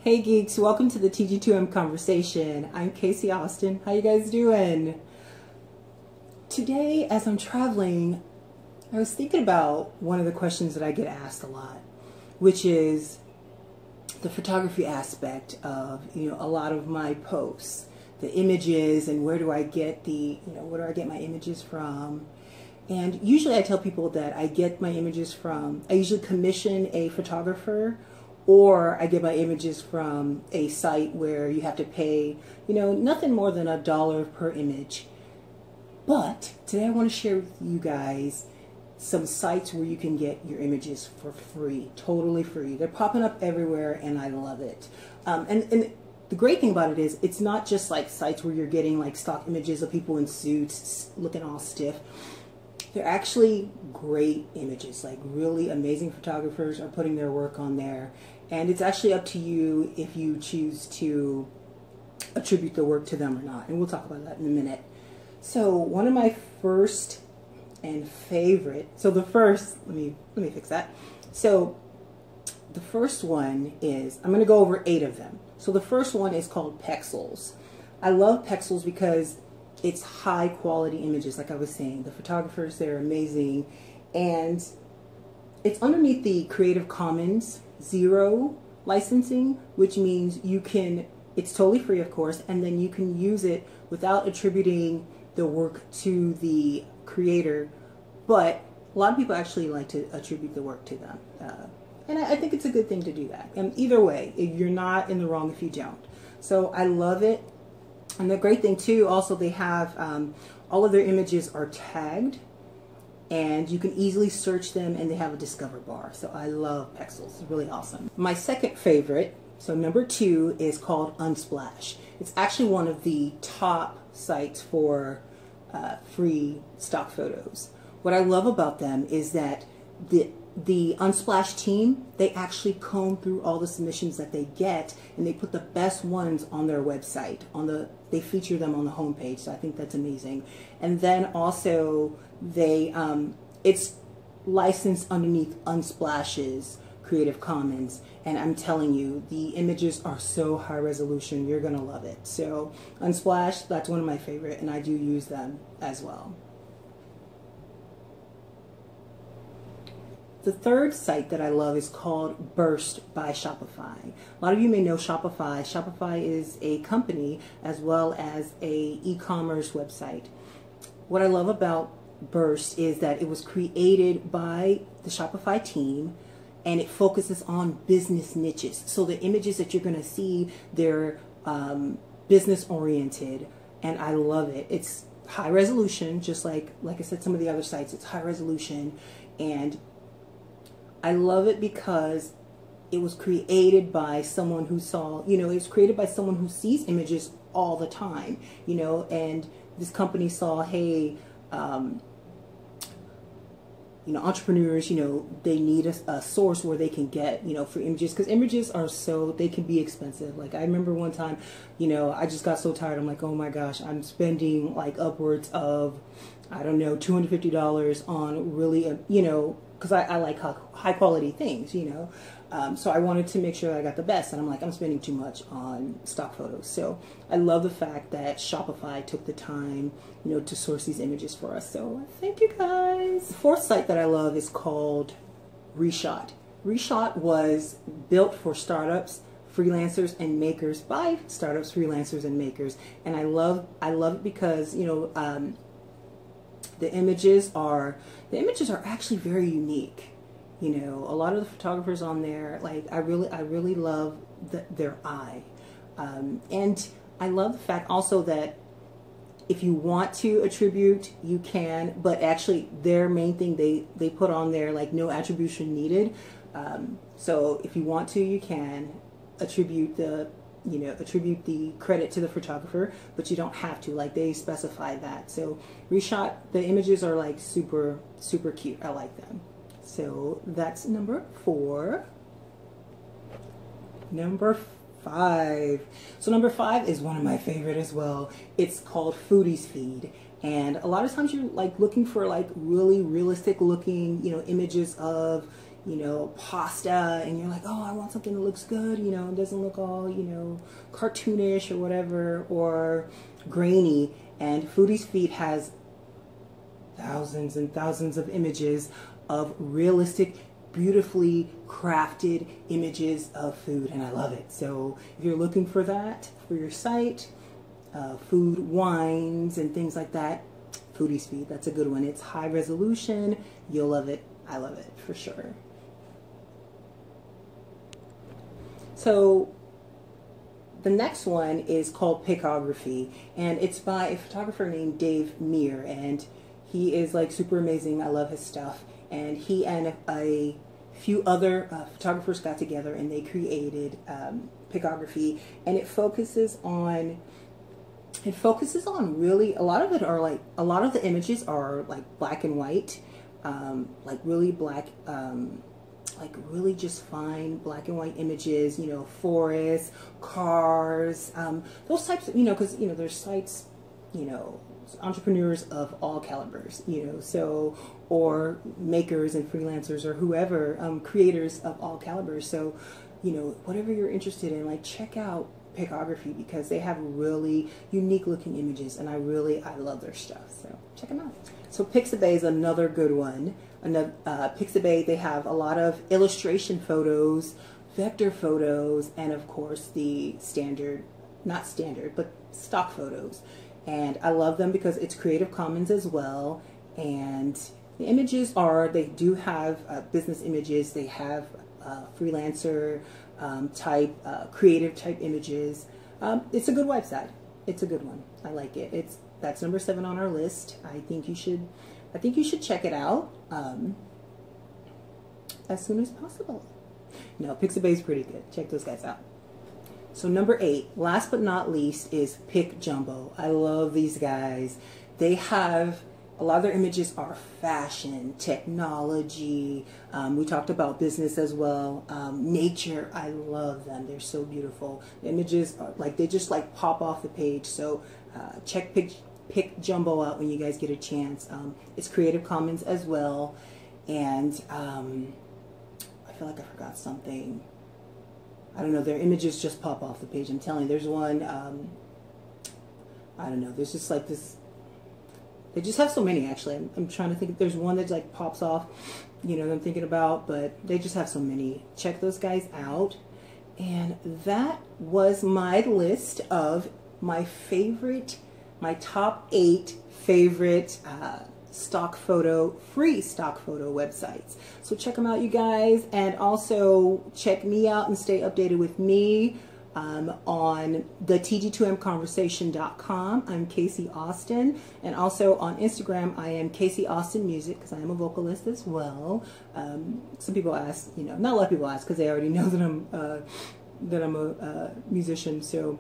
Hey geeks, welcome to the TG2M conversation. I'm KayeCee Austin. How you guys doing? Today, as I'm traveling, I was thinking about one of the questions that I get asked a lot, which is the photography aspect of, a lot of my posts, the images, and where do I get where do I get my images from? And usually I tell people that I get my images from, I usually commission a photographer, or I get my images from a site where you have to pay, nothing more than $1 per image. But today I want to share with you guys some sites where you can get your images for free, totally free. They're popping up everywhere and I love it. And the great thing about it is it's not just like sites where you're getting like stock images of people in suits looking all stiff. They're actually great images, like really amazing photographers are putting their work on there. And it's actually up to you if you choose to attribute the work to them or not. And we'll talk about that in a minute. So one of my first and favorite, let me fix that. So the first one is, I'm going to go over 8 of them. So the first one is called Pexels. I love Pexels because it's high quality images, like I was saying. The photographers, they're amazing. And it's underneath the Creative Commons 0 licensing, which means it's totally free, of course, and then you can use it without attributing the work to the creator. But a lot of people actually like to attribute the work to them. And I think it's a good thing to do that. And either way, you're not in the wrong if you don't. So I love it. And the great thing too, also they have all of their images are tagged and you can easily search them, and they have a discover bar. So I love Pexels. It's really awesome. My second favorite, so number 2, is called Unsplash. It's actually one of the top sites for free stock photos. What I love about them is that the Unsplash team, they actually comb through all the submissions that they get, and they put the best ones on their website. They feature them on the homepage, so I think that's amazing. And then also it's licensed underneath Unsplash's Creative Commons, and I'm telling you, the images are so high resolution, you're gonna love it. So Unsplash, that's one of my favorite, and I do use them as well. The third site that I love is called Burst by Shopify. A lot of you may know Shopify. Shopify is a company as well as a e-commerce website. What I love about Burst is that it was created by the Shopify team, and it focuses on business niches. So the images that you're going to see, they're business oriented, and I love it. It's high resolution, just like I said, some of the other sites, it's high resolution, and I love it because it was created by someone who sees images all the time, and this company saw, hey, entrepreneurs, they need a source where they can get, for images, because images they can be expensive. Like I remember one time, I just got so tired. I'm like, oh my gosh, I'm spending like upwards of, I don't know, $250 on really, because I like high quality things, so I wanted to make sure I got the best, and I'm like, I'm spending too much on stock photos. So I love the fact that Shopify took the time, to source these images for us. So thank you guys. The fourth site that I love is called ReShot. ReShot was built for startups, freelancers, and makers by startups, freelancers, and makers, and I love it because the images are actually very unique. A lot of the photographers on there, like I really love their eye, and I love the fact also that if you want to attribute, you can, but actually their main thing they put on there, like no attribution needed. So if you want to, you can attribute the credit to the photographer, but you don't have to, like they specify that. So ReShot, the images are like super, super cute. I like them. So that's number 4. Number 5. So number 5 is one of my favorite as well. It's called FoodiesFeed. And a lot of times you're like looking for like really realistic looking, images of, you know, pasta, and you're like, oh, I want something that looks good, you know, and doesn't look all, you know, cartoonish or whatever, or grainy. And FoodiesFeed has thousands and thousands of images of realistic, beautifully crafted images of food, and I love it. So if you're looking for that for your site, food, wines, and things like that, FoodiesFeed, that's a good one. It's high resolution. You'll love it. I love it for sure. So the next one is called Picography, and it's by a photographer named Dave Meir, and he is like super amazing. I love his stuff. And he and a few other photographers got together and they created Picography, and it focuses on really, a lot of the images are like black and white, like really black, like really just fine black and white images, you know, forests, cars, those types of, you know, because, you know, there's sites, you know, entrepreneurs of all calibers, you know, so, or makers and freelancers or whoever, creators of all calibers. So, you know, whatever you're interested in, like, check out Picography, because they have really unique looking images, and I love their stuff. So check them out. So Pixabay is another good one. Pixabay, they have a lot of illustration photos, vector photos, and of course the not standard, but stock photos. And I love them because it's Creative Commons as well. And the images they do have business images. They have freelancer type, creative type images. It's a good website. It's a good one. I like it. That's number 7 on our list. I think you should check it out as soon as possible. No, Pixabay is pretty good. Check those guys out. So number 8, last but not least, is Picjumbo. I love these guys. They have, a lot of their images are fashion, technology. We talked about business as well. Nature, I love them. They're so beautiful. The images are like, they just like pop off the page. So check Picjumbo out when you guys get a chance. It's Creative Commons as well. And I feel like I forgot something. I don't know, their images just pop off the page. I'm telling you, there's one, I don't know, there's just like this, they just have so many actually. I'm trying to think, there's one that like pops off, you know, that I'm thinking about, but they just have so many. Check those guys out. And that was my list of my top 8 favorite free stock photo websites. So check them out, you guys, and also check me out and stay updated with me on the TG2M I'm KayeCee Austin, and also on Instagram I am KayeCee Austin Music, because I am a vocalist as well. Some people ask, you know, not a lot of people ask because they already know that I'm a musician. So.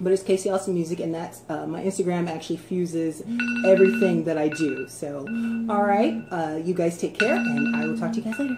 But it's KayeCee Austin Music, and that's my Instagram actually fuses everything that I do. So, all right, you guys take care, and I will talk to you guys later.